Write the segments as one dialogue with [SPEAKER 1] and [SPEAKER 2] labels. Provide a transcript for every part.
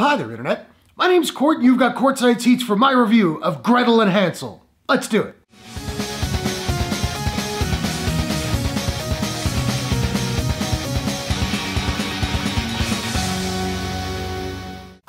[SPEAKER 1] Well, hi there, Internet. My name's Court, and you've got courtside seats for my review of Gretel and Hansel. Let's do it.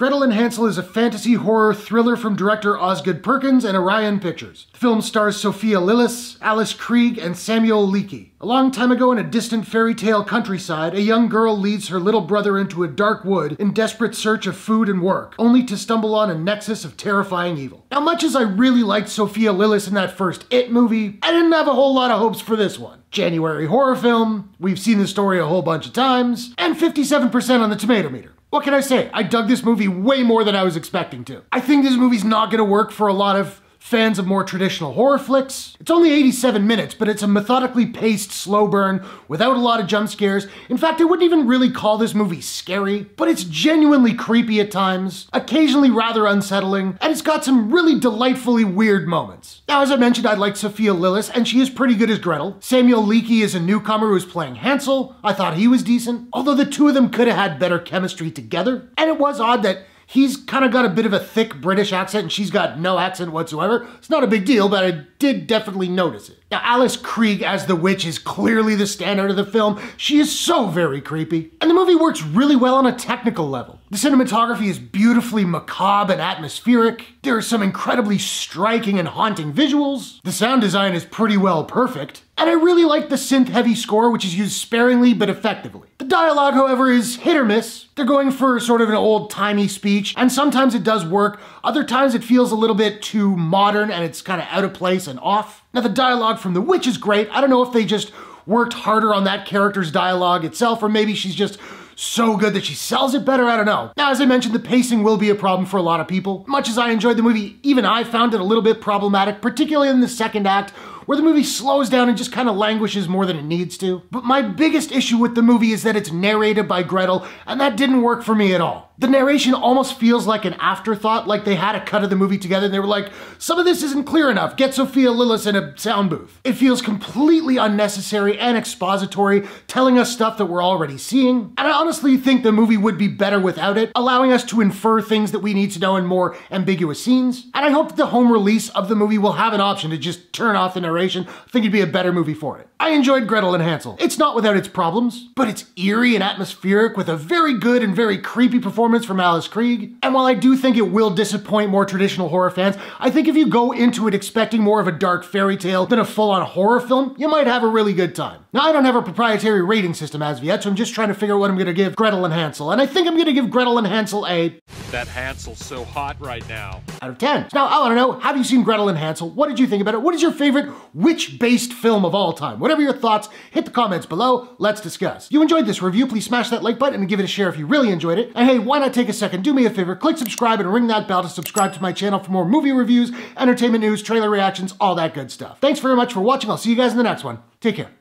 [SPEAKER 1] Gretel and Hansel is a fantasy horror thriller from director Osgood Perkins and Orion Pictures. The film stars Sophia Lillis, Alice Krige, and Samuel Leakey. A long time ago in a distant fairy tale countryside, a young girl leads her little brother into a dark wood in desperate search of food and work, only to stumble on a nexus of terrifying evil. Now, much as I really liked Sophia Lillis in that first It movie, I didn't have a whole lot of hopes for this one. January horror film, we've seen the story a whole bunch of times, and 57% on the Tomatometer. What can I say? I dug this movie way more than I was expecting to. I think this movie's not gonna work for a lot of fans of more traditional horror flicks. It's only 87 minutes, but it's a methodically paced slow burn without a lot of jump scares. In fact, I wouldn't even really call this movie scary, but it's genuinely creepy at times, occasionally rather unsettling, and it's got some really delightfully weird moments. Now, as I mentioned, I like Sophia Lillis, and she is pretty good as Gretel. Samuel Leakey is a newcomer who's playing Hansel. I thought he was decent, although the two of them could have had better chemistry together. And it was odd that he's kind of got a bit of a thick British accent and she's got no accent whatsoever. It's not a big deal, but I did definitely notice it. Now, Alice Krige as the witch is clearly the standout of the film. She is so very creepy. And the movie works really well on a technical level. The cinematography is beautifully macabre and atmospheric. There are some incredibly striking and haunting visuals. The sound design is pretty well perfect. And I really like the synth-heavy score, which is used sparingly but effectively. The dialogue, however, is hit or miss. They're going for sort of an old-timey speech, and sometimes it does work. Other times it feels a little bit too modern and it's kind of out of place and off. Now, the dialogue from the witch is great. I don't know if they just worked harder on that character's dialogue itself, or maybe she's just so good that she sells it better, I don't know. Now, as I mentioned, the pacing will be a problem for a lot of people. Much as I enjoyed the movie, even I found it a little bit problematic, particularly in the second act, where the movie slows down and just kind of languishes more than it needs to. But my biggest issue with the movie is that it's narrated by Gretel, and that didn't work for me at all. The narration almost feels like an afterthought, like they had a cut of the movie together and they were like, some of this isn't clear enough, get Sophia Lillis in a sound booth. It feels completely unnecessary and expository, telling us stuff that we're already seeing. And I honestly think the movie would be better without it, allowing us to infer things that we need to know in more ambiguous scenes. And I hope that the home release of the movie will have an option to just turn off the narration. I think it'd be a better movie for it. I enjoyed Gretel and Hansel. It's not without its problems, but it's eerie and atmospheric with a very good and very creepy performance from Alice Krige. And while I do think it will disappoint more traditional horror fans, I think if you go into it expecting more of a dark fairy tale than a full-on horror film, you might have a really good time. Now, I don't have a proprietary rating system as of yet, so I'm just trying to figure out what I'm gonna give Gretel and Hansel. And I think I'm gonna give Gretel and Hansel a...
[SPEAKER 2] That Hansel's so hot right now.
[SPEAKER 1] Out of 10. Now, I wanna know, have you seen Gretel and Hansel? What did you think about it? What is your favorite witch-based film of all time? Whatever your thoughts, hit the comments below. Let's discuss. If you enjoyed this review, please smash that like button and give it a share if you really enjoyed it. And hey, why not take a second, do me a favor, click subscribe and ring that bell to subscribe to my channel for more movie reviews, entertainment news, trailer reactions, all that good stuff. Thanks very much for watching. I'll see you guys in the next one. Take care.